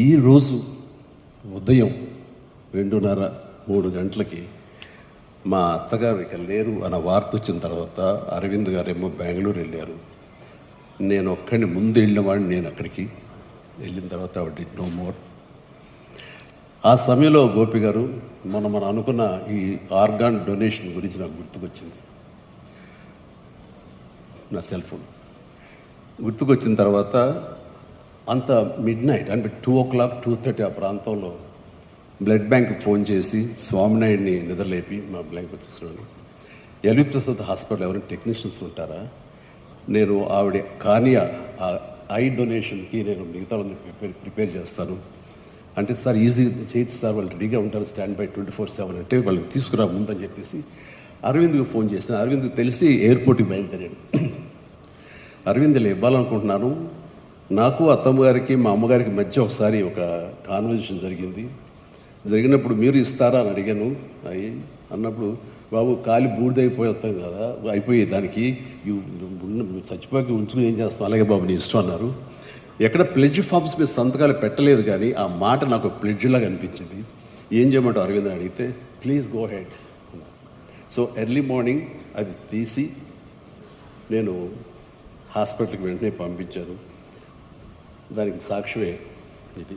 ఈరోజు ఉదయం 2:30-3 గంటలకి మా అత్తగారు ఇక లేరు అన్న వార్త వచ్చిన తర్వాత అరవింద్ గారేమో బెంగళూరు వెళ్ళారు. నేను ఒక్కడిని ముందు వెళ్ళినవాడిని. నేను అక్కడికి వెళ్ళిన తర్వాత ఆవిడ డిడ్ నో మోర్. ఆ సమయంలో గోపి గారు మనం అనుకున్న ఈ ఆర్గాన్ డొనేషన్ గురించి నాకు గుర్తుకొచ్చింది. నా సెల్ ఫోన్ గుర్తుకొచ్చిన తర్వాత అంత మిడ్ నైట్ అంటే 2 o'clock 2:30 ఆ ప్రాంతంలో బ్లడ్ బ్యాంక్కి ఫోన్ చేసి స్వామినాయుడిని నిద్రలేపి మా బ్లాంక్ వచ్చేస్తున్నాను. ఎల్వి ప్రసాద్ హాస్పిటల్ ఎవరైనా టెక్నీషియన్స్ ఉంటారా, నేను ఆవిడ కానీ ఆ ఐ డొనేషన్కి నేను మిగతా ప్రిపేర్ చేస్తాను అంటే, సార్ ఈజీ చేయొచ్చు సార్, వాళ్ళు రెడీగా ఉంటారు, స్టాండ్ బై 24/7 అంటే వాళ్ళని తీసుకురా ముందని చెప్పేసి అరవింద్కి ఫోన్ చేసిన. అరవింద్కి తెలిసి ఎయిర్పోర్ట్కి బయలుదేరాడు. అరవింద్లో ఇవ్వాలనుకుంటున్నాను, నాకు అత్తమ్మ గారికి మా అమ్మగారికి మధ్య ఒకసారి ఒక కాన్వర్జేషన్ జరిగినప్పుడు మీరు ఇస్తారా అని అడిగాను. అన్నప్పుడు బాబు కాలి బూడిదైపోయి వస్తాం కదా, అయిపోయి దానికి చచ్చిపోయి ఉంచుకుని ఏం చేస్తాం, అలాగే బాబు నీ ఇష్టం అన్నారు. ఎక్కడ ప్లెడ్జ్ ఫామ్స్ మీద సంతకాలు పెట్టలేదు, కానీ ఆ మాట నాకు ప్లెడ్జ్ లాగా అనిపించింది. ఏం చేయమంటావు అరవింద్ అని అడిగితే please go head. So early morning అది తీసి నేను హాస్పిటల్కి వెంటనే పంపించాను. దానికి సాక్ష్యమే ఇది.